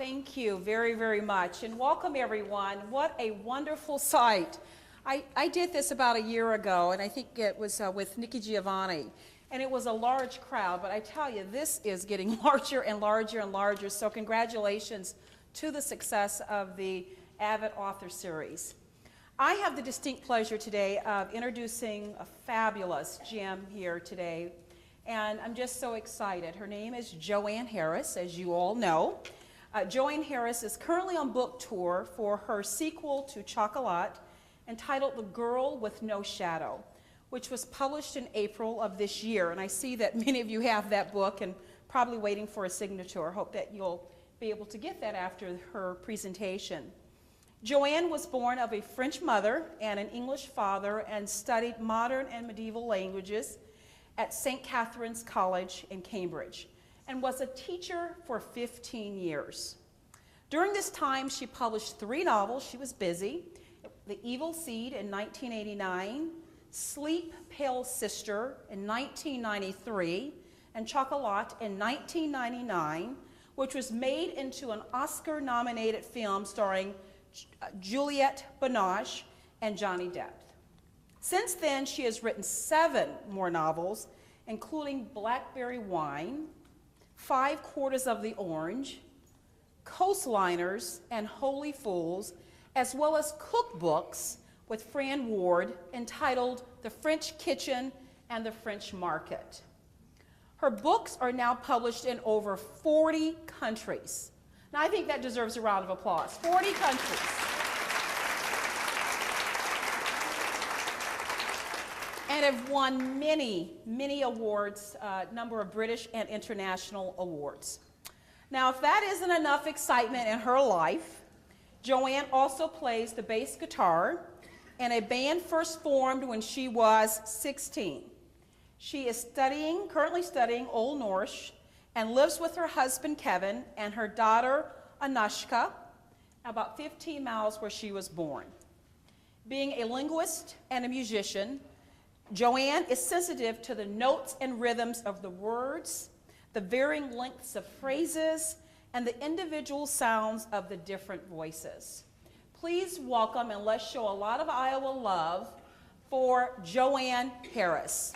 Thank you very, very much. And welcome, everyone. What a wonderful sight. I did this about a year ago, and I think it was with Nikki Giovanni. And it was a large crowd, but I tell you, this is getting larger and larger and larger. So congratulations to the success of the AViD Author Series. I have the distinct pleasure today of introducing a fabulous gem here today. And I'm just so excited. Her name is JoAnne Harris, as you all know. JoAnne Harris is currently on book tour for her sequel to Chocolat, entitled The Girl with No Shadow, which was published in April of this year. And I see that many of you have that book and probably waiting for a signature. I hope that you'll be able to get that after her presentation. JoAnne was born of a French mother and an English father and studied modern and medieval languages at St. Catherine's College in Cambridge and was a teacher for 15 years. During this time, she published 3 novels. She was busy. The Evil Seed in 1989, Sleep, Pale Sister in 1993, and Chocolat in 1999, which was made into an Oscar-nominated film starring Juliette Binoche and Johnny Depp. Since then, she has written 7 more novels, including Blackberry Wine, 5 Quarters of the Orange, Coastliners, and Holy Fools, as well as cookbooks with Fran Ward entitled The French Kitchen and the French Market. Her books are now published in over 40 countries. Now, I think that deserves a round of applause. 40 countries. And have won many, many awards, number of British and international awards. Now, if that isn't enough excitement in her life, JoAnne also plays the bass guitar in a band first formed when she was 16. She is currently studying Old Norse and lives with her husband Kevin and her daughter Anushka, about 15 miles where she was born. Being a linguist and a musician, JoAnne is sensitive to the notes and rhythms of the words, the varying lengths of phrases, and the individual sounds of the different voices. Please welcome and let's show a lot of Iowa love for JoAnne Harris.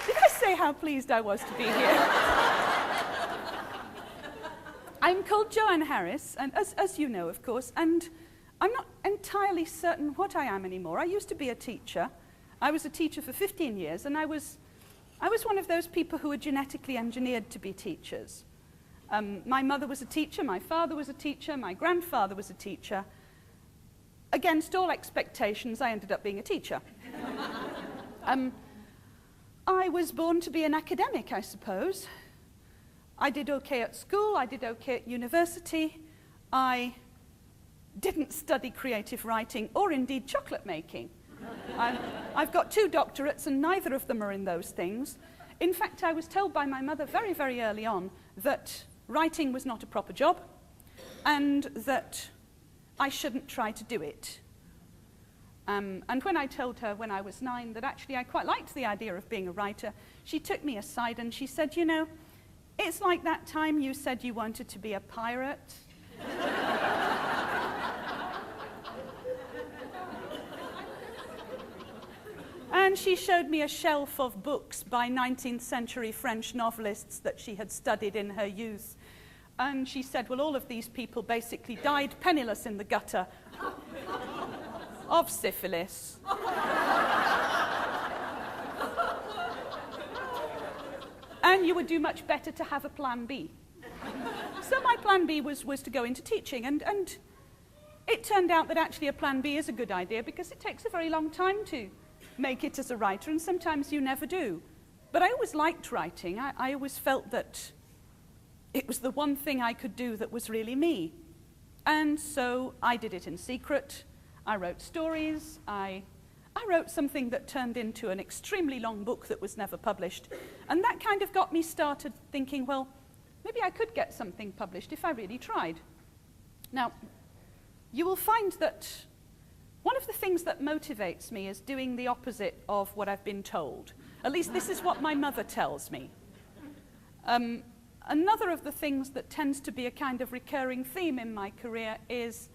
Did I say how pleased I was to be here? I'm called JoAnne Harris, and as you know, of course, and I'm not entirely certain what I am anymore. I used to be a teacher. I was a teacher for 15 years, and I was one of those people who were genetically engineered to be teachers. My mother was a teacher, my father was a teacher, my grandfather was a teacher. Against all expectations, I ended up being a teacher. I was born to be an academic, I suppose. I did okay at school, I did okay at university. I didn't study creative writing or indeed chocolate making. I've got 2 doctorates and neither of them are in those things. In fact, I was told by my mother very, very early on that writing was not a proper job and that I shouldn't try to do it. And when I told her when I was 9 that actually I quite liked the idea of being a writer, she took me aside and she said, you know, it's like that time you said you wanted to be a pirate. And she showed me a shelf of books by 19th century French novelists that she had studied in her youth. And she said, well, all of these people basically died penniless in the gutter of syphilis. And you would do much better to have a plan B. So my plan B was to go into teaching, and it turned out that actually a plan B is a good idea because it takes a very long time to make it as a writer, and sometimes you never do. But I always liked writing. I always felt that it was the one thing I could do that was really me. And so I did it in secret. I wrote stories. I wrote something that turned into an extremely long book that was never published. And that kind of got me started thinking, well, maybe I could get something published if I really tried. Now, you will find that one of the things that motivates me is doing the opposite of what I've been told. At least this is what my mother tells me. Another of the things that tends to be a kind of recurring theme in my career is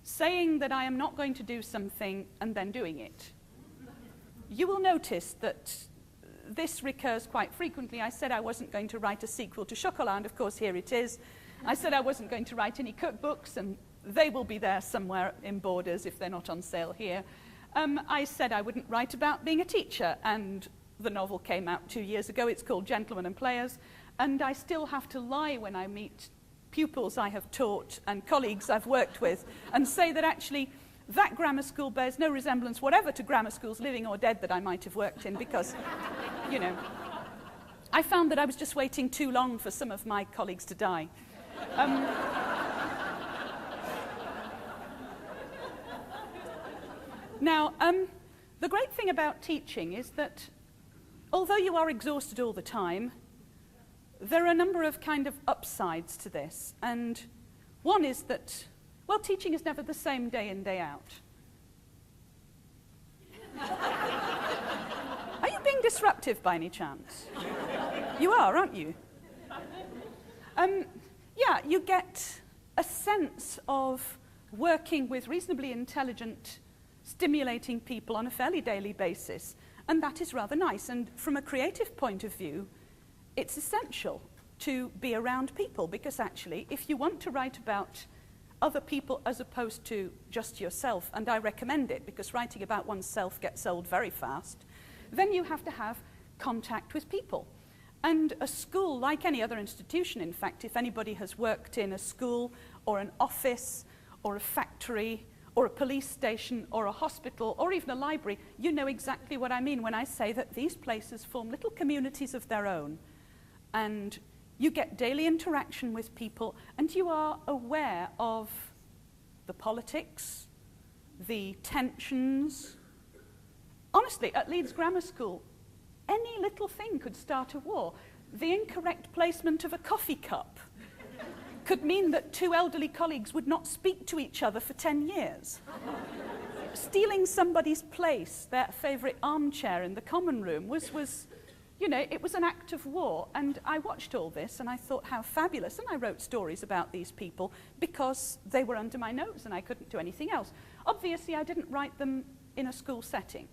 saying that I am not going to do something and then doing it. You will notice that this recurs quite frequently. I said I wasn't going to write a sequel to Chocolat, and of course here it is. I said I wasn't going to write any cookbooks, and they will be there somewhere in Borders if they're not on sale here. I said I wouldn't write about being a teacher, and the novel came out 2 years ago. It's called Gentlemen and Players, and I still have to lie when I meet pupils I have taught and colleagues I've worked with and say that actually that grammar school bears no resemblance whatever to grammar schools living or dead that I might have worked in because, you know, I found that I was just waiting too long for some of my colleagues to die. Now, the great thing about teaching is that although you are exhausted all the time, there are a number of kind of upsides to this. And one is that, well, teaching is never the same day in, day out. Are you being disruptive by any chance? You are, aren't you? Yeah, you get a sense of working with reasonably intelligent, stimulating people on a fairly daily basis, and that is rather nice. And from a creative point of view, it's essential to be around people, because actually, if you want to write about other people as opposed to just yourself, and I recommend it because writing about oneself gets old very fast, then you have to have contact with people. And a school, like any other institution, in fact, if anybody has worked in a school or an office or a factory or a police station or a hospital or even a library, you know exactly what I mean when I say that these places form little communities of their own. And you get daily interaction with people, and you are aware of the politics, the tensions. Honestly, at Leeds Grammar School, any little thing could start a war. The incorrect placement of a coffee cup could mean that two elderly colleagues would not speak to each other for 10 years. Stealing somebody's place, their favourite armchair in the common room, was, you know, it was an act of war. And I watched all this and I thought how fabulous. And I wrote stories about these people because they were under my nose and I couldn't do anything else. Obviously, I didn't write them in a school setting.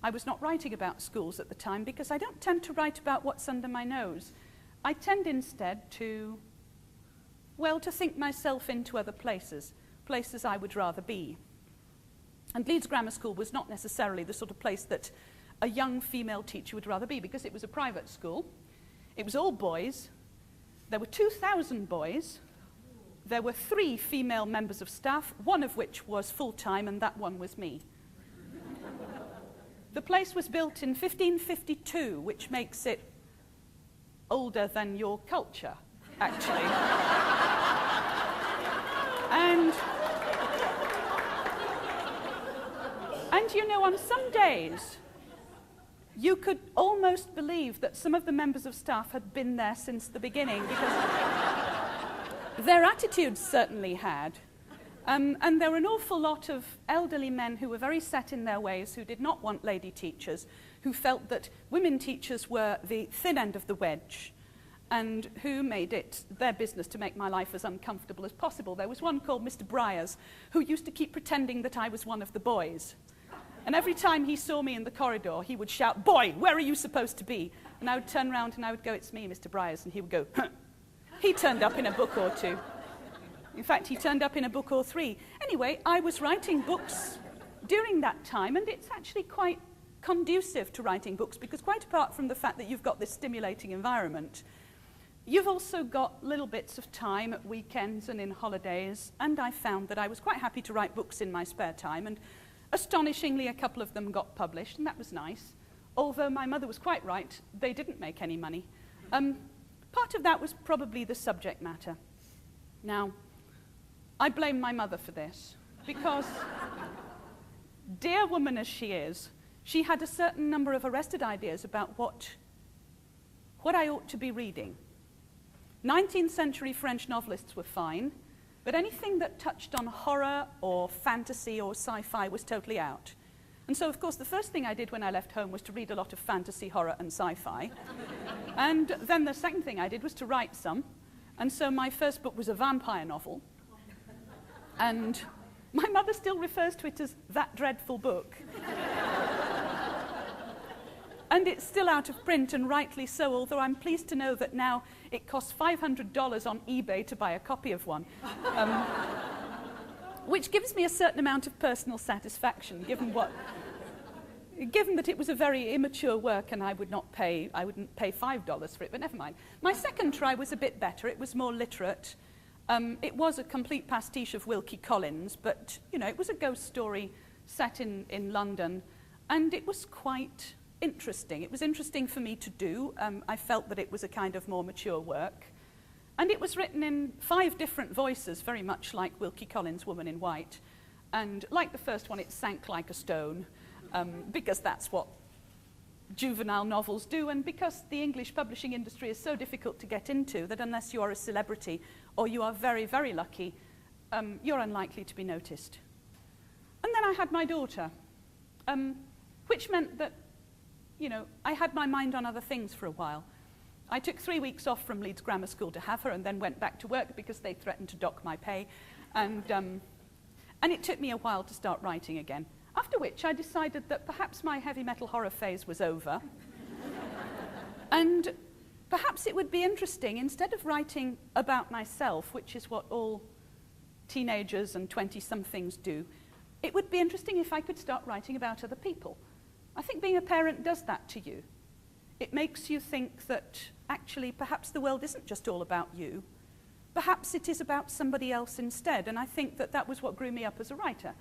I was not writing about schools at the time because I don't tend to write about what's under my nose. I tend instead to, well, to think myself into other places, places I would rather be. And Leeds Grammar School was not necessarily the sort of place that a young female teacher would rather be, because it was a private school. It was all boys. There were 2,000 boys. There were 3 female members of staff, one of which was full-time, and that one was me. The place was built in 1552, which makes it older than your culture, actually. And you know, on some days, you could almost believe that some of the members of staff had been there since the beginning, because their attitudes certainly had. And there were an awful lot of elderly men who were very set in their ways, who did not want lady teachers, who felt that women teachers were the thin end of the wedge, and who made it their business to make my life as uncomfortable as possible. There was one called Mr. Briers, who used to keep pretending that I was one of the boys. And every time he saw me in the corridor, he would shout, "Boy, where are you supposed to be?" And I would turn around and I would go, "It's me, Mr. Briers," and he would go, "Huh." He turned up in a book or 2. In fact, he turned up in a book or 3. Anyway, I was writing books during that time, and it's actually quite conducive to writing books, because quite apart from the fact that you've got this stimulating environment, you've also got little bits of time at weekends and in holidays, and I found that I was quite happy to write books in my spare time, and astonishingly, a couple of them got published, and that was nice. Although my mother was quite right, they didn't make any money. Part of that was probably the subject matter. Now, I blame my mother for this, because, dear woman as she is, she had a certain number of arrested ideas about what I ought to be reading. 19th century French novelists were fine, But anything that touched on horror or fantasy or sci-fi was totally out. And so, of course, the first thing I did when I left home was to read a lot of fantasy, horror, and sci-fi. And then the second thing I did was to write some. And so my first book was a vampire novel. And my mother still refers to it as that dreadful book. And it's still out of print, and rightly so, although I'm pleased to know that now it costs $500 on eBay to buy a copy of one. Which gives me a certain amount of personal satisfaction, given that it was a very immature work and I wouldn't pay $5 for it, but never mind. My second try was a bit better. It was more literate. It was a complete pastiche of Wilkie Collins, but, you know, it was a ghost story set in London, and it was quite interesting. It was interesting for me to do. I felt that it was a kind of more mature work. And it was written in 5 different voices, very much like Wilkie Collins' Woman in White. And like the first one, it sank like a stone, because that's what juvenile novels do, and because the English publishing industry is so difficult to get into that unless you are a celebrity or you are very, very lucky, you're unlikely to be noticed. And then I had my daughter, which meant that, you know, I had my mind on other things for a while. I took 3 weeks off from Leeds Grammar School to have her, and then went back to work because they threatened to dock my pay. And it took me a while to start writing again. After which I decided that perhaps my heavy metal horror phase was over. And perhaps it would be interesting, instead of writing about myself, which is what all teenagers and 20-somethings do, it would be interesting if I could start writing about other people. I think being a parent does that to you. It makes you think that actually perhaps the world isn't just all about you. Perhaps it is about somebody else instead, and I think that that was what grew me up as a writer.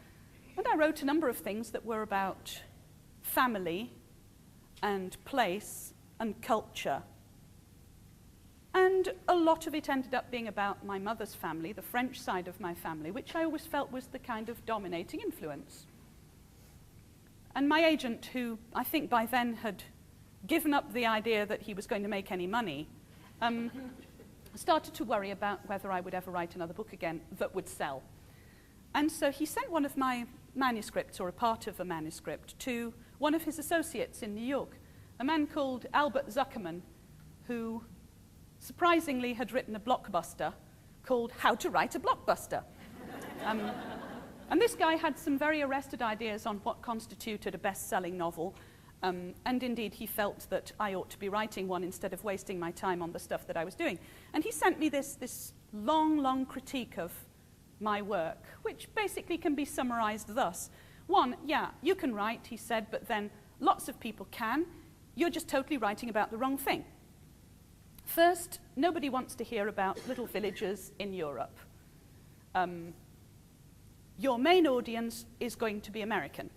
And I wrote a number of things that were about family and place and culture. And a lot of it ended up being about my mother's family, the French side of my family, which I always felt was the kind of dominating influence. And my agent, who I think by then had given up the idea that he was going to make any money, started to worry about whether I would ever write another book again that would sell. And so he sent one of my manuscripts, or a part of a manuscript, to one of his associates in New York, a man called Albert Zuckerman, who surprisingly had written a blockbuster called How to Write a Blockbuster. And this guy had some very arrested ideas on what constituted a best-selling novel, and indeed he felt that I ought to be writing one instead of wasting my time on the stuff that I was doing. And he sent me this long, long critique of my work, which basically can be summarized thus. 1, yeah, you can write, he said, but then lots of people can. You're just totally writing about the wrong thing. First, nobody wants to hear about little villages in Europe. Your main audience is going to be American,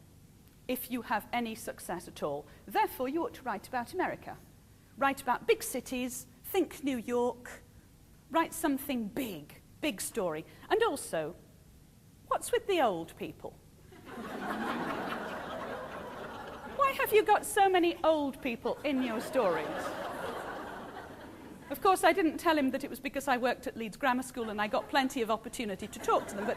if you have any success at all. Therefore, you ought to write about America. Write about big cities, think New York, write something big, big story. And also, what's with the old people? Why have you got so many old people in your stories? Of course, I didn't tell him that it was because I worked at Leeds Grammar School and I got plenty of opportunity to talk to them,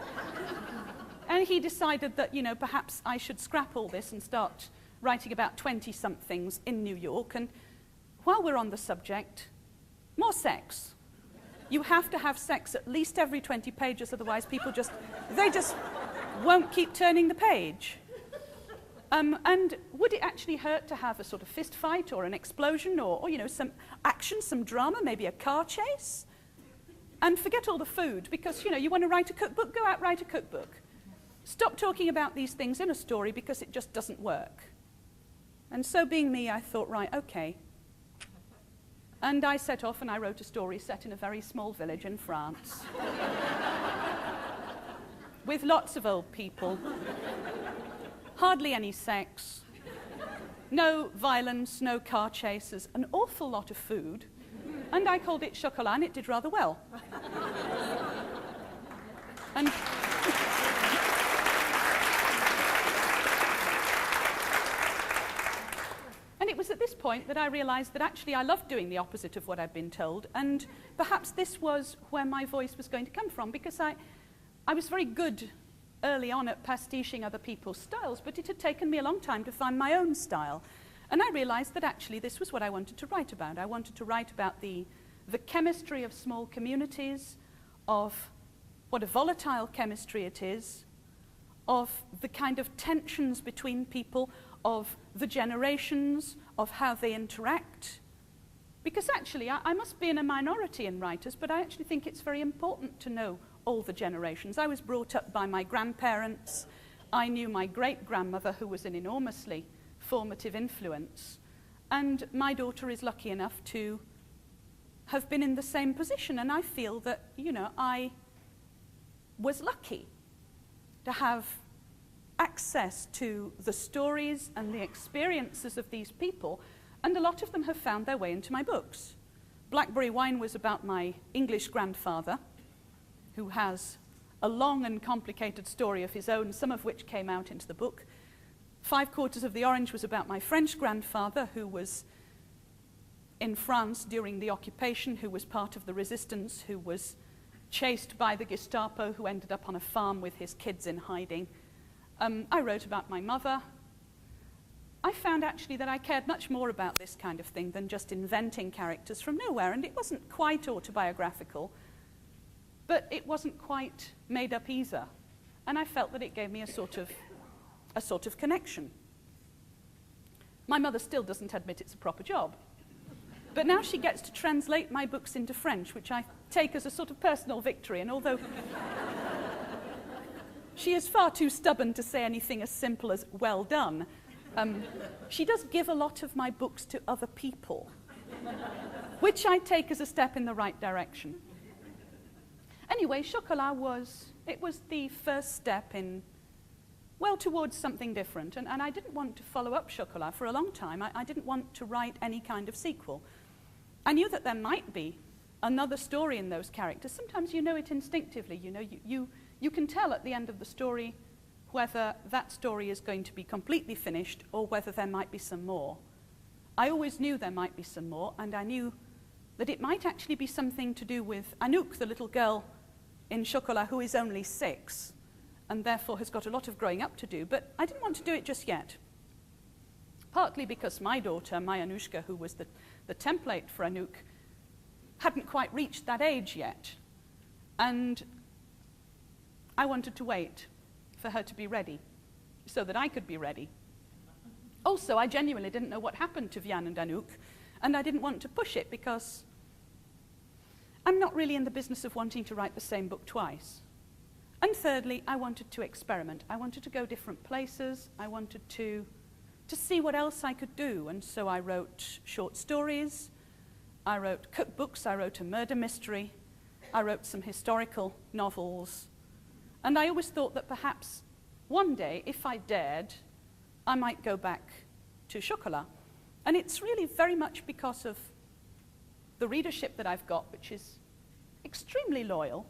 and he decided that, you know, perhaps I should scrap all this and start writing about 20-somethings in New York. And while we're on the subject, more sex. You have to have sex at least every 20 pages, otherwise people just won't keep turning the page. And would it actually hurt to have a sort of fist fight or an explosion or you know, some action, some drama, maybe a car chase? And forget all the food, because, you know, you want to write a cookbook, go out, write a cookbook. Stop talking about these things in a story because it just doesn't work. And so being me, I thought, right, okay. And I set off and I wrote a story set in a very small village in France. With lots of old people. Hardly any sex. No violence, no car chases, an awful lot of food. And I called it Chocolat, and it did rather well. And it was at this point that I realized that actually I loved doing the opposite of what I'd been told, and perhaps this was where my voice was going to come from, because I was very good early on at pastiching other people's styles, but it had taken me a long time to find my own style. And I realized that actually this was what I wanted to write about. I wanted to write about the chemistry of small communities, of what a volatile chemistry it is, of the kind of tensions between people, of the generations, of how they interact. Because actually, I must be in a minority in writers, but I actually think it's very important to know all the generations. I was brought up by my grandparents. I knew my great-grandmother, who was an enormously formative influence. And my daughter is lucky enough to have been in the same position. And I feel that, you know, I was lucky to have access to the stories and the experiences of these people, and a lot of them have found their way into my books. Blackberry Wine was about my English grandfather, who has a long and complicated story of his own, some of which came out into the book. 3/4 of the Orange was about my French grandfather, who was in France during the occupation, who was part of the resistance, who was chased by the Gestapo, who ended up on a farm with his kids in hiding. I wrote about my mother. I found actually that I cared much more about this kind of thing than just inventing characters from nowhere, and it wasn't quite autobiographical, but it wasn't quite made up either. And I felt that it gave me a sort of connection. My mother still doesn't admit it's a proper job, but now she gets to translate my books into French, which I take as a sort of personal victory, and although she is far too stubborn to say anything as simple as "well done," she does give a lot of my books to other people, which I take as a step in the right direction. Anyway, Chocolat was the first step in, well, towards something different. And I didn't want to follow up Chocolat for a long time. I didn't want to write any kind of sequel. I knew that there might be another story in those characters. Sometimes you know it instinctively. You know, you can tell at the end of the story whether that story is going to be completely finished or whether there might be some more. I always knew there might be some more, and I knew that it might actually be something to do with Anouk, the little girl in Chocolat who is only 6 and therefore has got a lot of growing up to do, but I didn't want to do it just yet. Partly because my daughter, my Anushka, who was the template for Anouk, hadn't quite reached that age yet, and I wanted to wait for her to be ready so that I could be ready. Also, I genuinely didn't know what happened to Vian and Anouk, and I didn't want to push it because I'm not really in the business of wanting to write the same book twice. And thirdly, I wanted to experiment. I wanted to go different places. I wanted to see what else I could do. And so I wrote short stories. I wrote cookbooks. I wrote a murder mystery. I wrote some historical novels. And I always thought that perhaps one day, if I dared, I might go back to Chocolat. And it's really very much because of the readership that I've got, which is extremely loyal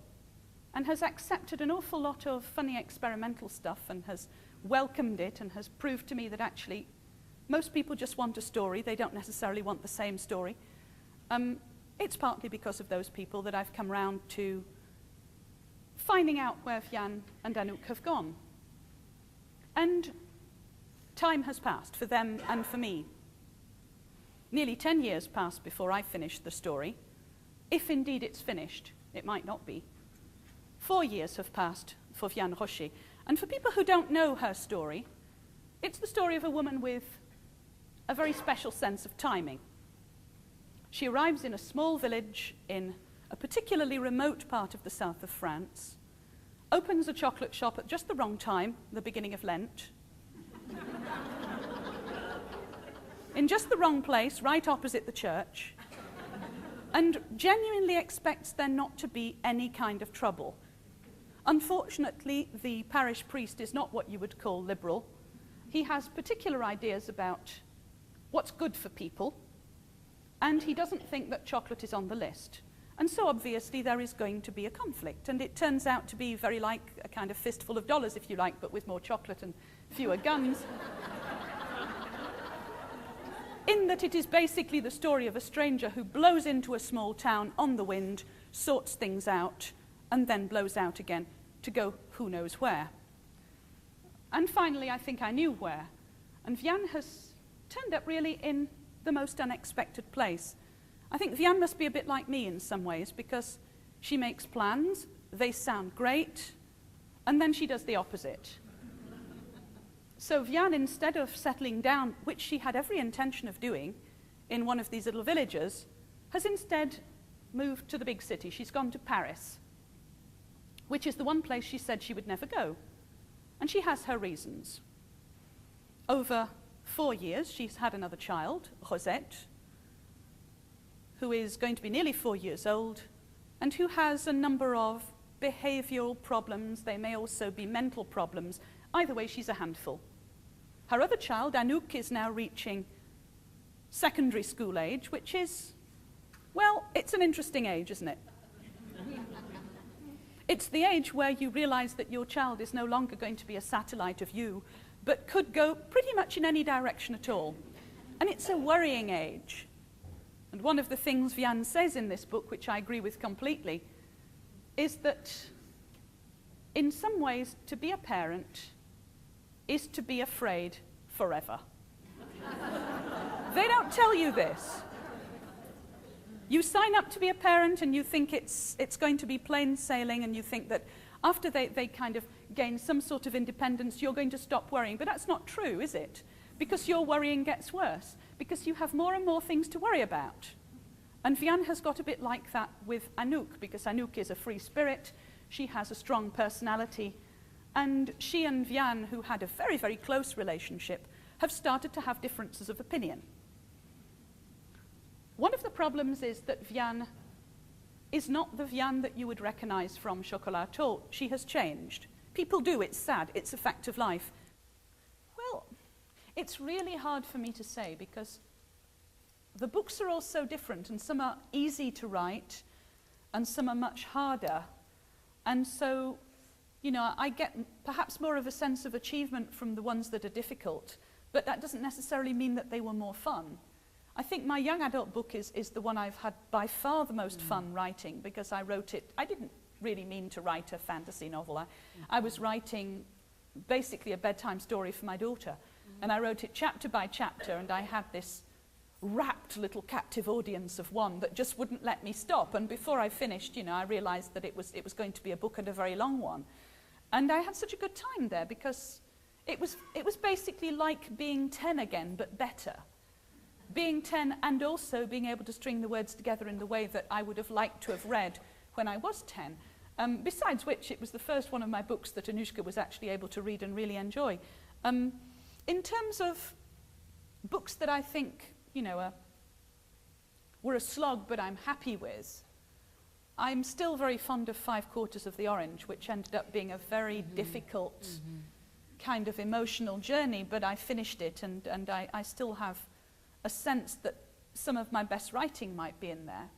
and has accepted an awful lot of funny experimental stuff and has welcomed it and has proved to me that actually most people just want a story. They don't necessarily want the same story. It's partly because of those people that I've come round to finding out where Vian and Anouk have gone. And time has passed for them and for me. Nearly 10 years passed before I finished the story. If indeed it's finished, it might not be. 4 years have passed for Vian Rocher. And for people who don't know her story, it's the story of a woman with a very special sense of timing. She arrives in a small village in a particularly remote part of the south of France, opens a chocolate shop at just the wrong time, the beginning of Lent, in just the wrong place, right opposite the church, and genuinely expects there not to be any kind of trouble. Unfortunately, the parish priest is not what you would call liberal. He has particular ideas about what's good for people, and he doesn't think that chocolate is on the list. And so obviously there is going to be a conflict, and it turns out to be very like a kind of fistful of dollars, if you like, but with more chocolate and fewer guns. In that it is basically the story of a stranger who blows into a small town on the wind, sorts things out, and then blows out again. to go who knows where. And finally, I think I knew where. And Vianne has turned up really in the most unexpected place. I think Vianne must be a bit like me in some ways, because she makes plans, they sound great, and then she does the opposite. So Vianne, instead of settling down, which she had every intention of doing, in one of these little villages, has instead moved to the big city. She's gone to Paris, which is the one place she said she would never go. And she has her reasons. Over 4 years, she's had another child, Rosette, who is going to be nearly 4 years old, and who has a number of behavioral problems. They may also be mental problems. Either way, she's a handful. Her other child, Anouk, is now reaching secondary school age, which is, well, it's an interesting age, isn't it? It's the age where you realize that your child is no longer going to be a satellite of you, but could go pretty much in any direction at all. And it's a worrying age. And one of the things Vianne says in this book, which I agree with completely, is that in some ways, to be a parent is to be afraid forever. They don't tell you this. You sign up to be a parent and you think it's going to be plain sailing, and you think that after they kind of gain some sort of independence, you're going to stop worrying. But that's not true, is it? Because your worrying gets worse, because you have more and more things to worry about. And Vianne has got a bit like that with Anouk, because Anouk is a free spirit, she has a strong personality, and she and Vianne, who had a very, very close relationship, have started to have differences of opinion. One of the problems is that Vianne is not the Vianne that you would recognize from Chocolat Chaud. She has changed. People do, it's sad, it's a fact of life. Well, it's really hard for me to say, because the books are all so different, and some are easy to write, and some are much harder. And so, you know, I get perhaps more of a sense of achievement from the ones that are difficult, but that doesn't necessarily mean that they were more fun. I think my young adult book is the one I've had by far the most fun writing, because I wrote it, I didn't really mean to write a fantasy novel. I was writing basically a bedtime story for my daughter, and I wrote it chapter by chapter, and I had this rapt little captive audience of one that just wouldn't let me stop. And before I finished, you know, I realized that it was going to be a book, and a very long one. And I had such a good time there, because it was basically like being 10 again, but better. Being 10 and also being able to string the words together in the way that I would have liked to have read when I was 10. Besides which, it was the first one of my books that Anushka was actually able to read and really enjoy. In terms of books that I think, you know, were a slog but I'm happy with, I'm still very fond of 5/4 of the Orange, which ended up being a very difficult kind of emotional journey, but I finished it, and I still have a sense that some of my best writing might be in there.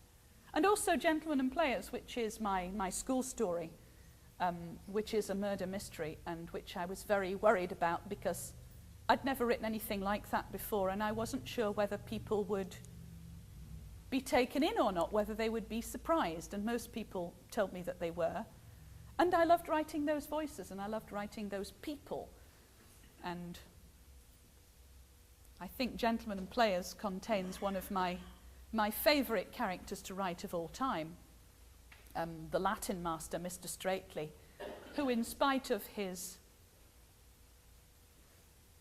And also Gentlemen and Players, which is my school story, which is a murder mystery, and which I was very worried about, because I'd never written anything like that before, and I wasn't sure whether people would be taken in or not, whether they would be surprised, and most people told me that they were. And I loved writing those voices, and I loved writing those people. And I think Gentlemen and Players contains one of my favourite characters to write of all time, the Latin master, Mr. Straightley, who, in spite of his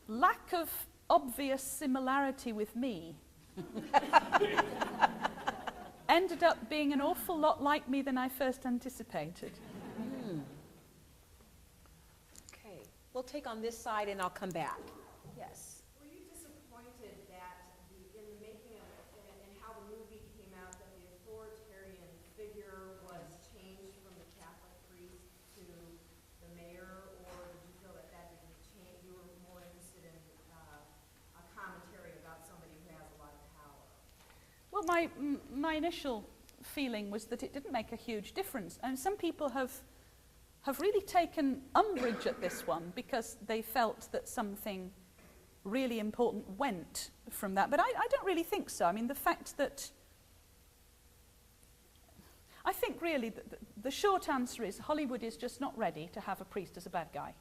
lack of obvious similarity with me, ended up being an awful lot like me than I first anticipated. Okay, we'll take on this side and I'll come back. Yes. Were you disappointed that in the making of and how the movie came out, that the authoritarian figure was changed from the Catholic priest to the mayor, or did you feel that that didn't change? You were more interested in a commentary about somebody who has a lot of power. Well, my initial feeling was that it didn't make a huge difference, and some people have really taken umbrage at this one because they felt that something really important went from that. But I don't really think so. I mean, the fact that I think really the short answer is Hollywood is just not ready to have a priest as a bad guy.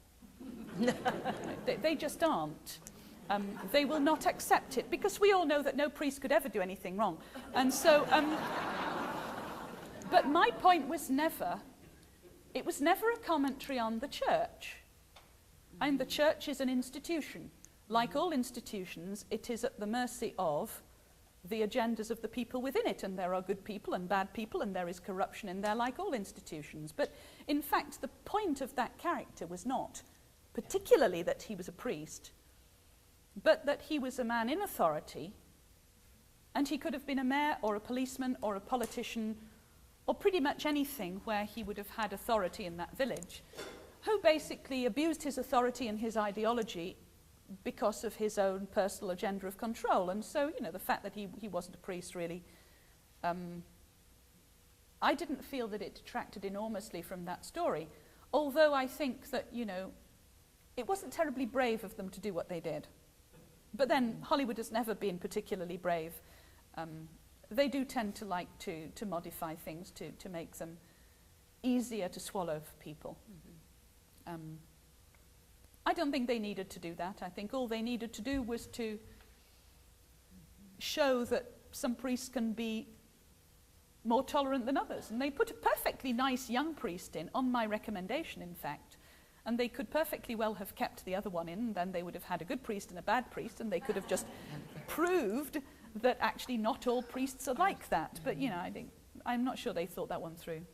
They just aren't. They will not accept it, because we all know that no priest could ever do anything wrong. And so, but my point was never, it was never a commentary on the church. And the church is an institution. Like all institutions, it is at the mercy of the agendas of the people within it, and there are good people and bad people, and there is corruption in there, like all institutions. But in fact, the point of that character was not particularly that he was a priest, but that he was a man in authority, and he could have been a mayor or a policeman or a politician or pretty much anything where he would have had authority in that village, who basically abused his authority and his ideology because of his own personal agenda of control. And so, you know, the fact that he wasn't a priest really, I didn't feel that it detracted enormously from that story, although I think that, you know, it wasn't terribly brave of them to do what they did. But then Hollywood has never been particularly brave. They do tend to like to modify things to make them easier to swallow for people. I don't think they needed to do that. I think all they needed to do was to show that some priests can be more tolerant than others. And they put a perfectly nice young priest in, on my recommendation, in fact. And they could perfectly well have kept the other one in, and then they would have had a good priest and a bad priest, and they could have just proved that actually not all priests are like that. But, you know, I'm not sure they thought that one through.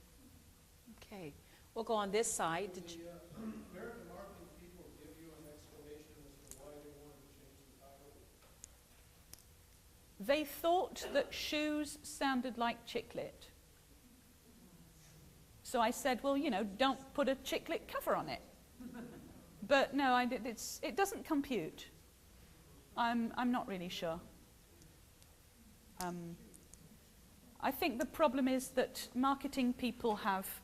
Okay. We'll go on this side. Did you- American marketing people give you an explanation as to why they wanted to change the title? They thought that shoes sounded like chiclet. So I said, well, you know, don't put a chiclet cover on it. But no, it doesn't compute. I'm not really sure. I think the problem is that marketing people have,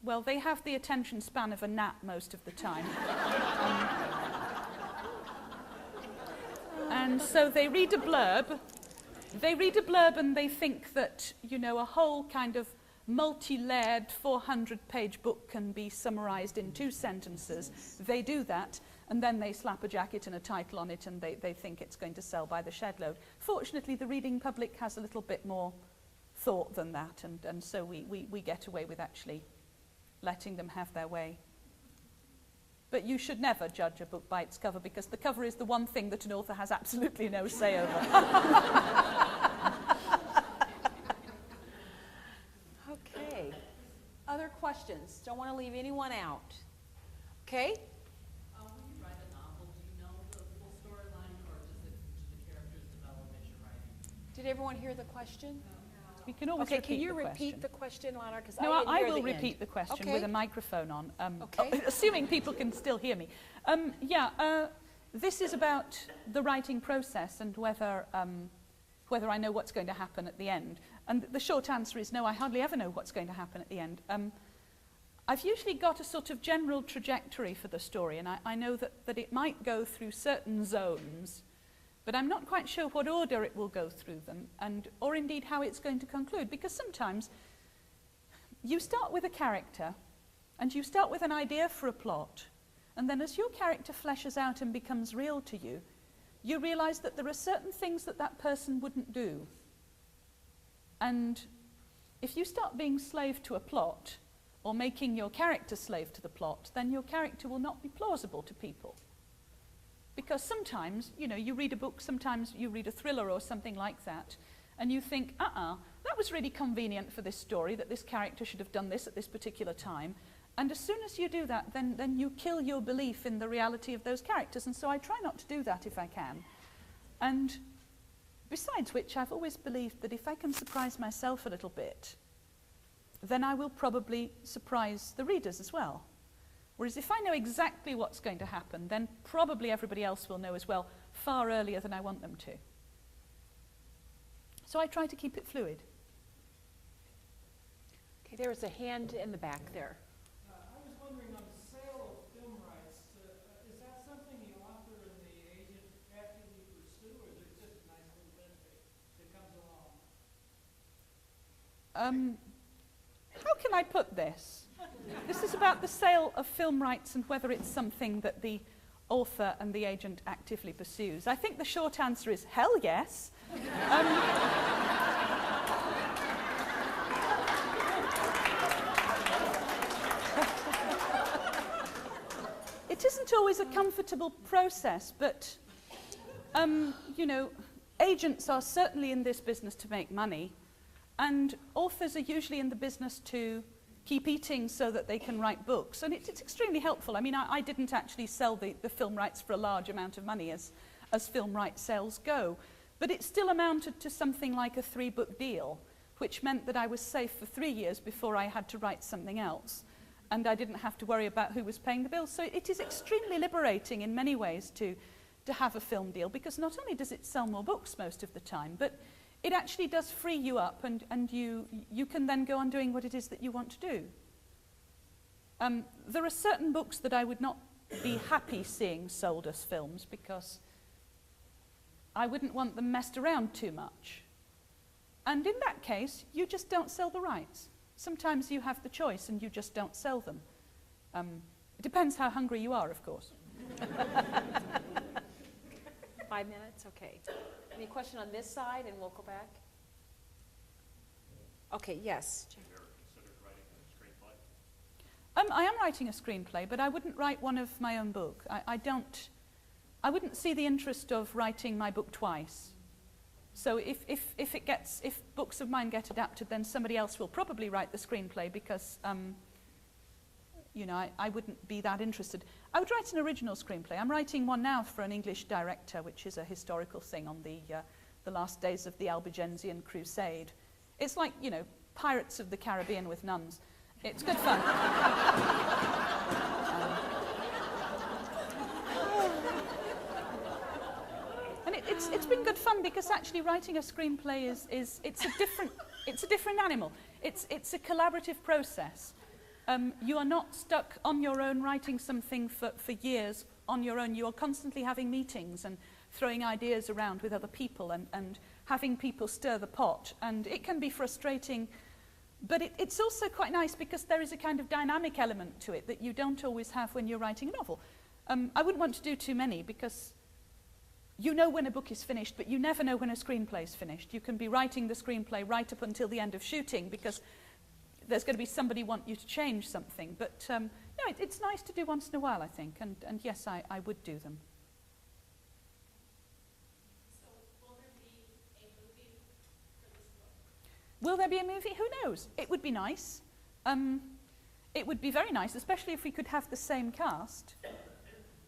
well, they have the attention span of a gnat most of the time. And so they read a blurb and they think that, you know, a whole kind of multi-layered 400-page book can be summarized in 2 sentences. They do that, and then they slap a jacket and a title on it, and they think it's going to sell by the shed load. Fortunately, the reading public has a little bit more thought than that, and so we get away with actually letting them have their way. But you should never judge a book by its cover, because the cover is the one thing that an author has absolutely no say over. Okay. Other questions? Don't want to leave anyone out. Okay? When you write a novel, do you know the full storyline, or do the characters develop as you're writing? Did everyone hear the question? We can always Okay, repeat can you the repeat question. the question, Lana? Because No, I I will repeat the question with a microphone on, Okay. assuming people can still hear me. This is about the writing process and whether I know what's going to happen at the end. And the short answer is no, I hardly ever know what's going to happen at the end. I've usually got a sort of general trajectory for the story, and I know that it might go through certain zones, but I'm not quite sure what order it will go through them, or indeed how it's going to conclude, because sometimes you start with a character, and you start with an idea for a plot, and then as your character fleshes out and becomes real to you, you realize that there are certain things that person wouldn't do. And if you start being slave to a plot, or making your character slave to the plot, then your character will not be plausible to people. Because sometimes, you know, you read a book, sometimes you read a thriller or something like that, and you think, that was really convenient for this story, that this character should have done this at this particular time. And as soon as you do that, then you kill your belief in the reality of those characters. And so I try not to do that if I can. And besides which, I've always believed that if I can surprise myself a little bit, then I will probably surprise the readers as well. Whereas if I know exactly what's going to happen, then probably everybody else will know as well, far earlier than I want them to. So I try to keep it fluid. Okay, there was a hand in the back there. I was wondering, on the sale of film rights, is that something the author and the agent actively pursue, or is it just a nice little benefit that comes along? How can I put this? This is about the sale of film rights and whether it's something that the author and the agent actively pursues. I think the short answer is hell yes. It isn't always a comfortable process, but, you know, agents are certainly in this business to make money, and authors are usually in the business to keep eating so that they can write books. And it's extremely helpful. I mean, I didn't actually sell the film rights for a large amount of money as film rights sales go, but it still amounted to something like a 3-book deal, which meant that I was safe for 3 years before I had to write something else. And I didn't have to worry about who was paying the bills. So it is extremely liberating in many ways to have a film deal, because not only does it sell more books most of the time, but it actually does free you up, and you can then go on doing what it is that you want to do. There are certain books that I would not be happy seeing sold as films, because I wouldn't want them messed around too much. And in that case, you just don't sell the rights. Sometimes you have the choice and you just don't sell them. It depends how hungry you are, of course. 5 minutes? Okay. Any question on this side, and we'll go back? Okay, yes. Have you ever considered writing a screenplay? I am writing a screenplay, but I wouldn't write one of my own book. I wouldn't see the interest of writing my book twice. So if books of mine get adapted, then somebody else will probably write the screenplay, because you know, I wouldn't be that interested. I would write an original screenplay. I'm writing one now for an English director, which is a historical thing on the last days of the Albigensian Crusade. It's like, you know, Pirates of the Caribbean with nuns. It's good fun. And it's been good fun, because actually writing a screenplay it's a different animal. It's a collaborative process. You are not stuck on your own writing something for years on your own. You are constantly having meetings and throwing ideas around with other people, and having people stir the pot. And it can be frustrating, but it's also quite nice, because there is a kind of dynamic element to it that you don't always have when you're writing a novel. I wouldn't want to do too many, because you know when a book is finished, but you never know when a screenplay is finished. You can be writing the screenplay right up until the end of shooting, because there's going to be somebody want you to change something. But no, it's nice to do once in a while, I think, and yes, I would do them. So will there be a movie for this book? Will there be a movie? Who knows? It would be nice. It would be very nice, especially if we could have the same cast.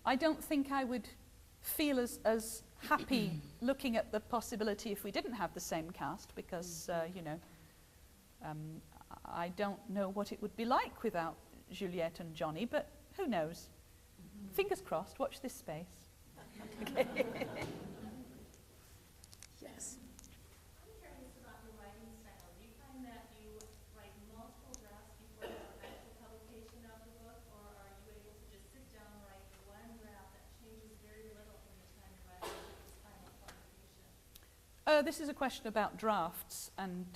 I don't think I would feel as happy looking at the possibility if we didn't have the same cast, because, you know, I don't know what it would be like without Juliette and Johnny, but who knows? Fingers crossed, watch this space. Yes. I'm curious about your writing style. Do you find that you write multiple drafts before the actual publication of the book, or are you able to just sit down and write one draft that changes very little from the time you write it to its final publication? This is a question about drafts, and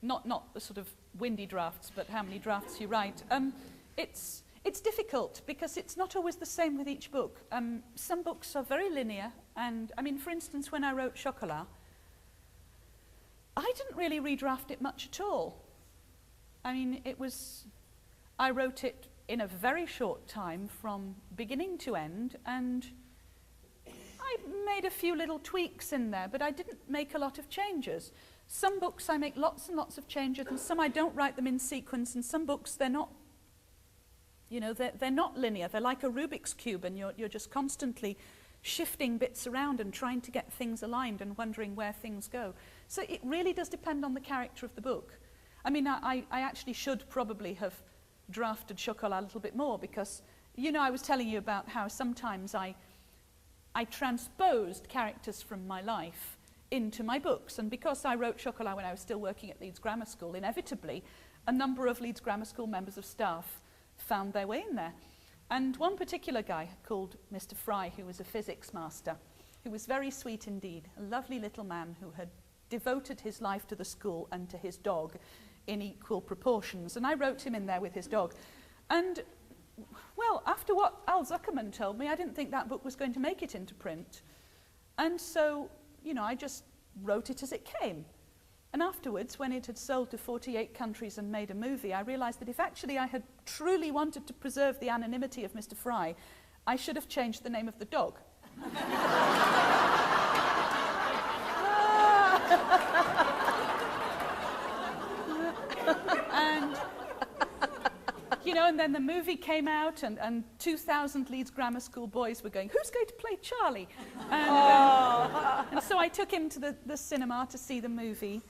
not the sort of windy drafts, but how many drafts you write. It's difficult, because it's not always the same with each book. Some books are very linear, and I mean, for instance, when I wrote Chocolat, I didn't really redraft it much at all. I mean, I wrote it in a very short time from beginning to end, and I made a few little tweaks in there, but I didn't make a lot of changes. Some books I make lots and lots of changes, and some I don't write them in sequence, and some books they're not, you know, they're not linear. They're like a Rubik's Cube, and you're just constantly shifting bits around and trying to get things aligned and wondering where things go. So it really does depend on the character of the book. I mean, I actually should probably have drafted Chocolat a little bit more, because, you know, I was telling you about how sometimes I transposed characters from my life into my books, and because I wrote Chocolat when I was still working at Leeds Grammar School, inevitably a number of Leeds Grammar School members of staff found their way in there. And one particular guy called Mr. Fry, who was a physics master, who was very sweet indeed, a lovely little man who had devoted his life to the school and to his dog in equal proportions. And I wrote him in there with his dog. And, well, after what Al Zuckerman told me, I didn't think that book was going to make it into print. And so, you know, I just wrote it as it came. And afterwards, when it had sold to 48 countries and made a movie, I realized that if actually I had truly wanted to preserve the anonymity of Mr. Fry, I should have changed the name of the dog. And, you know, and then the movie came out, and 2,000 Leeds Grammar School boys were going, who's going to play Charlie? And so I took him to the cinema to see the movie,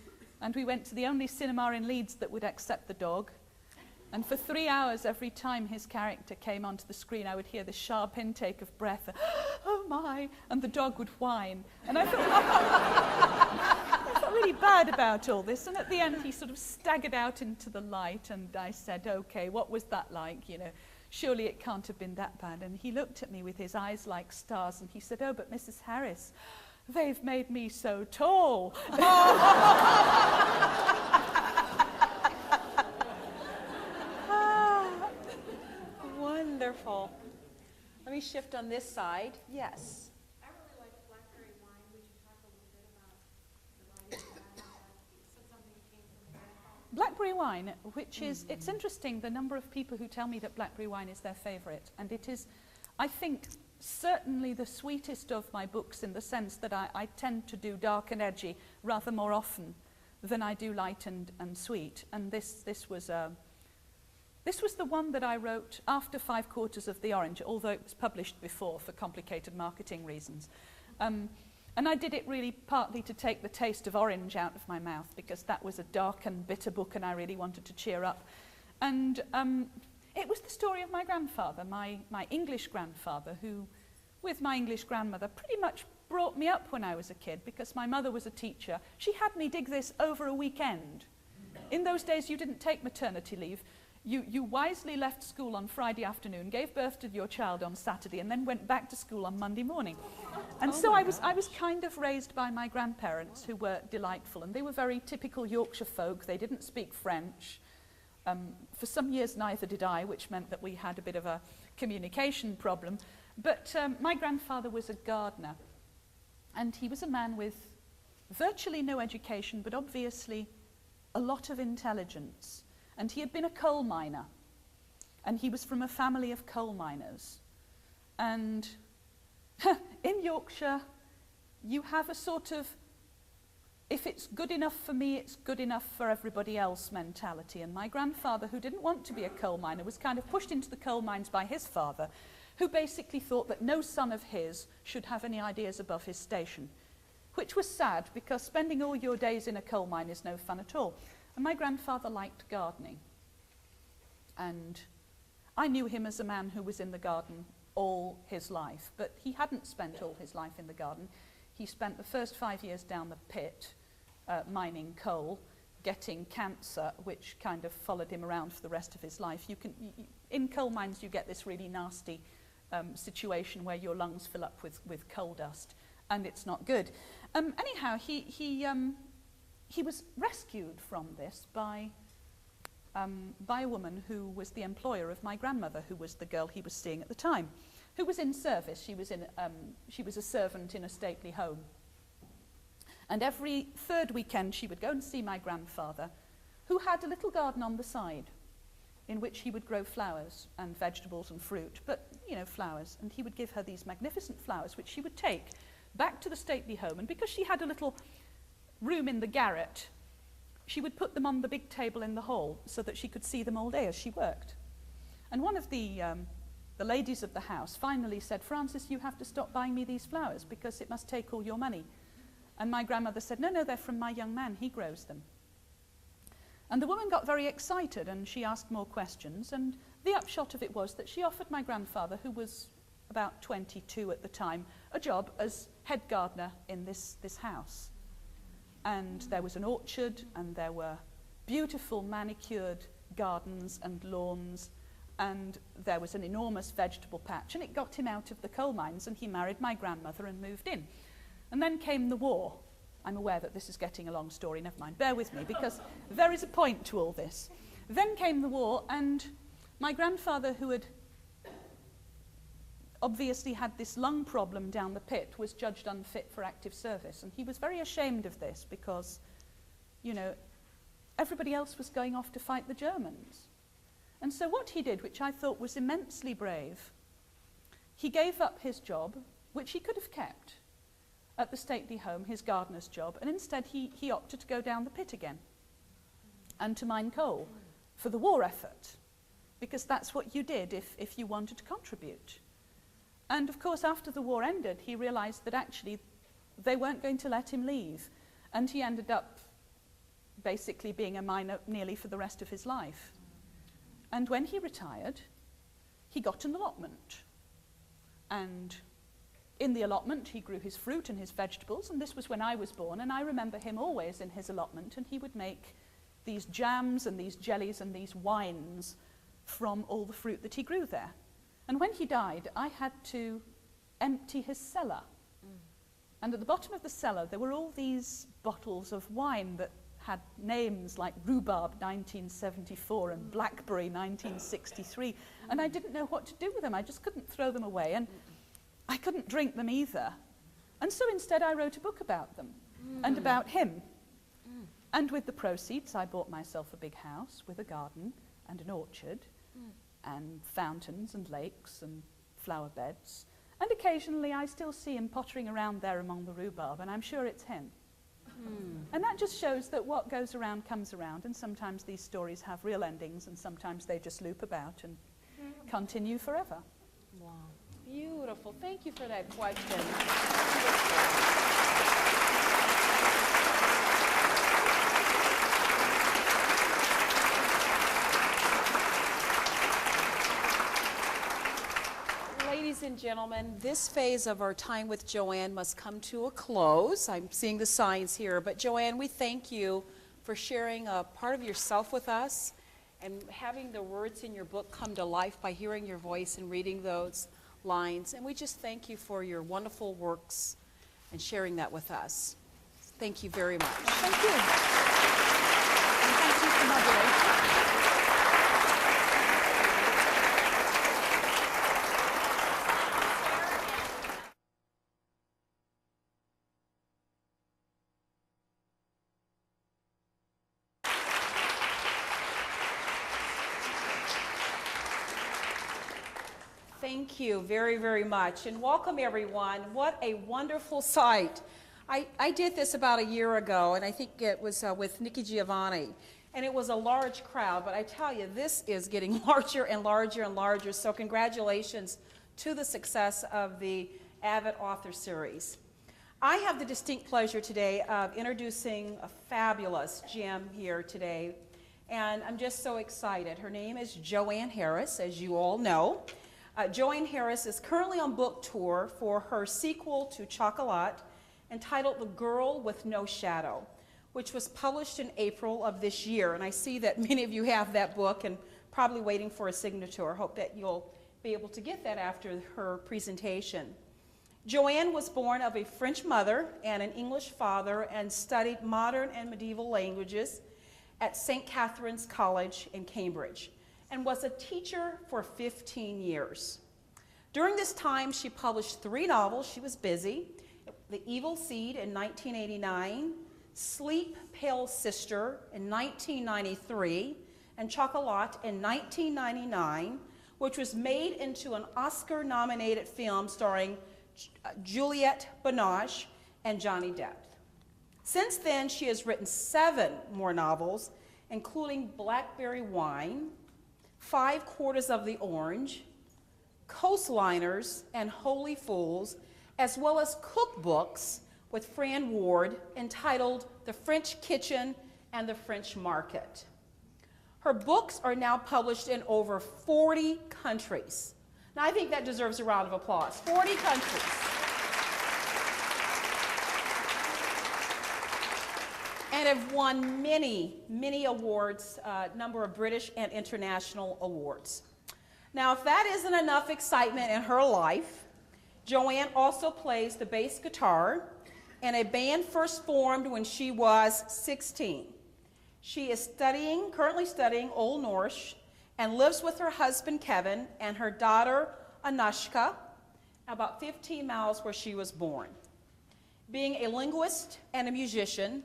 and we went to the only cinema in Leeds that would accept the dog. And for 3 hours, every time his character came onto the screen, I would hear the sharp intake of breath, oh my, and the dog would whine. And I felt really bad about all this. And at the end, he sort of staggered out into the light, and I said, okay, what was that like? You know, surely it can't have been that bad. And he looked at me with his eyes like stars, and he said, oh, but Mrs. Harris, they've made me so tall. Wonderful. Let me shift on this side. Yes. I really like blackberry wine. Would you talk a little bit about the writing of that? You said something came from your grandfather. Blackberry wine, which is, it's interesting, the number of people who tell me that blackberry wine is their favourite. And it is, I think, certainly the sweetest of my books, in the sense that I tend to do dark and edgy rather more often than I do light and sweet. And this was the one that I wrote after 3/4 of the Orange, although it was published before for complicated marketing reasons. And I did it really partly to take the taste of orange out of my mouth, because that was a dark and bitter book and I really wanted to cheer up. And it was the story of my grandfather, my English grandfather, who, with my English grandmother, pretty much brought me up when I was a kid, because my mother was a teacher. She had me dig this over a weekend. In those days, you didn't take maternity leave. You wisely left school on Friday afternoon, gave birth to your child on Saturday, and then went back to school on Monday morning. And so I was kind of raised by my grandparents, who were delightful, and they were very typical Yorkshire folk. They didn't speak French. For some years, neither did I, which meant that we had a bit of a communication problem. But my grandfather was a gardener, and he was a man with virtually no education, but obviously a lot of intelligence. And he had been a coal miner, and he was from a family of coal miners. And in Yorkshire, you have a sort of, if it's good enough for me, it's good enough for everybody else mentality. And my grandfather, who didn't want to be a coal miner, was kind of pushed into the coal mines by his father, who basically thought that no son of his should have any ideas above his station, which was sad, because spending all your days in a coal mine is no fun at all. And my grandfather liked gardening. And I knew him as a man who was in the garden all his life, but he hadn't spent all his life in the garden. He spent the first 5 years down the pit, mining coal, getting cancer, which kind of followed him around for the rest of his life. In coal mines, you get this really nasty situation where your lungs fill up with coal dust, and it's not good. Anyhow, he was rescued from this by a woman who was the employer of my grandmother, who was the girl he was seeing at the time, who was in service. She was a servant in a stately home. And every third weekend she would go and see my grandfather, who had a little garden on the side in which he would grow flowers and vegetables and fruit, but, you know, flowers. And he would give her these magnificent flowers, which she would take back to the stately home. And because she had a little room in the garret, she would put them on the big table in the hall so that she could see them all day as she worked. And one of the ladies of the house finally said, "Frances, you have to stop buying me these flowers because it must take all your money." And my grandmother said, "No, they're from my young man, he grows them." And the woman got very excited and she asked more questions, and the upshot of it was that she offered my grandfather, who was about 22 at the time, a job as head gardener in this house. And there was an orchard, and there were beautiful manicured gardens and lawns, and there was an enormous vegetable patch, and it got him out of the coal mines, and he married my grandmother and moved in. And then came the war, I'm aware that this is getting a long story, never mind, bear with me, because there is a point to all this. Then came the war, and my grandfather, who had obviously had this lung problem down the pit, was judged unfit for active service. And he was very ashamed of this because, you know, everybody else was going off to fight the Germans. And so what he did, which I thought was immensely brave, he gave up his job, which he could have kept, at the stately home, his gardener's job, and instead he opted to go down the pit again and to mine coal for the war effort, because that's what you did if you wanted to contribute. And of course, after the war ended, he realized that actually they weren't going to let him leave, and he ended up basically being a miner nearly for the rest of his life. And when he retired, he got an allotment, and in the allotment, he grew his fruit and his vegetables, and this was when I was born, and I remember him always in his allotment, and he would make these jams and these jellies and these wines from all the fruit that he grew there. And when he died, I had to empty his cellar. And at the bottom of the cellar, there were all these bottles of wine that had names like Rhubarb 1974 and Blackberry 1963, and I didn't know what to do with them. I just couldn't throw them away, and I couldn't drink them either. And so instead I wrote a book about them and about him. And with the proceeds I bought myself a big house with a garden and an orchard and fountains and lakes and flower beds. And occasionally I still see him pottering around there among the rhubarb, and I'm sure it's him. And that just shows that what goes around comes around, and sometimes these stories have real endings and sometimes they just loop about and continue forever. Wow. Beautiful. Thank you for that question. Ladies and gentlemen, this phase of our time with JoAnne must come to a close. I'm seeing the signs here, but JoAnne, we thank you for sharing a part of yourself with us and having the words in your book come to life by hearing your voice and reading those lines. And we just thank you for your wonderful works and sharing that with us. Thank you very much. Thank you. And thank you for moderating. Thank you very, very much. And welcome, everyone. What a wonderful sight. I did this about a year ago, and I think it was with Nikki Giovanni. And it was a large crowd, but I tell you, this is getting larger and larger and larger. So congratulations to the success of the AViD Author Series. I have the distinct pleasure today of introducing a fabulous gem here today. And I'm just so excited. Her name is JoAnne Harris, as you all know. JoAnne Harris is currently on book tour for her sequel to Chocolat, entitled The Girl with No Shadow, which was published in April of this year. And I see that many of you have that book and probably waiting for a signature. Hope that you'll be able to get that after her presentation. JoAnne was born of a French mother and an English father and studied modern and medieval languages at St. Catherine's College in Cambridge, and was a teacher for 15 years. During this time, she published 3 novels. She was busy. The Evil Seed in 1989, Sleep, Pale Sister in 1993, and Chocolat in 1999, which was made into an Oscar-nominated film starring Juliette Binoche and Johnny Depp. Since then, she has written 7 more novels, including Blackberry Wine, 5 Quarters of the Orange, Coastliners, and Holy Fools, as well as cookbooks with Fran Ward entitled The French Kitchen and the French Market. Her books are now published in over 40 countries. Now, I think that deserves a round of applause. 40 countries. And have won many, many awards, number of British and international awards. Now, if that isn't enough excitement in her life, JoAnne also plays the bass guitar and a band first formed when she was 16. She is currently studying Old Norse, and lives with her husband Kevin and her daughter Anushka, about 15 miles where she was born. Being a linguist and a musician,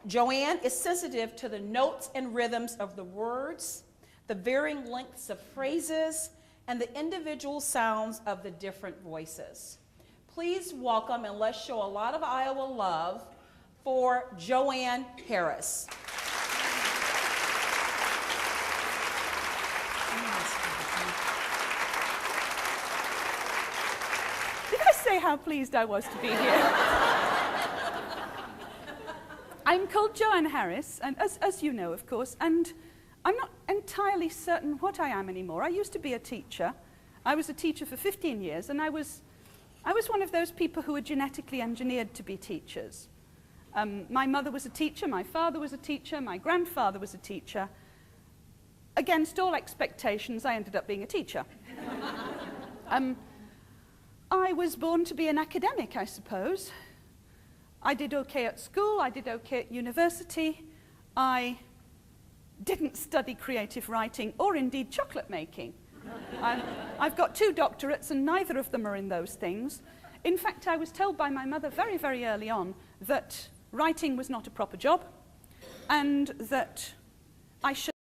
JoAnne is sensitive to the notes and rhythms of the words, the varying lengths of phrases, and the individual sounds of the different voices. Please welcome, and let's show a lot of Iowa love for JoAnne Harris. Did I say how pleased I was to be here? I'm called JoAnne Harris, and as you know, of course, and I'm not entirely certain what I am anymore. I used to be a teacher. I was a teacher for 15 years, and I was one of those people who were genetically engineered to be teachers. My mother was a teacher, my father was a teacher, my grandfather was a teacher. Against all expectations, I ended up being a teacher. I was born to be an academic, I suppose. I did okay at school, I did okay at university. I didn't study creative writing or indeed chocolate making. I've got 2 doctorates and neither of them are in those things. In fact, I was told by my mother very, very early on that writing was not a proper job and that I should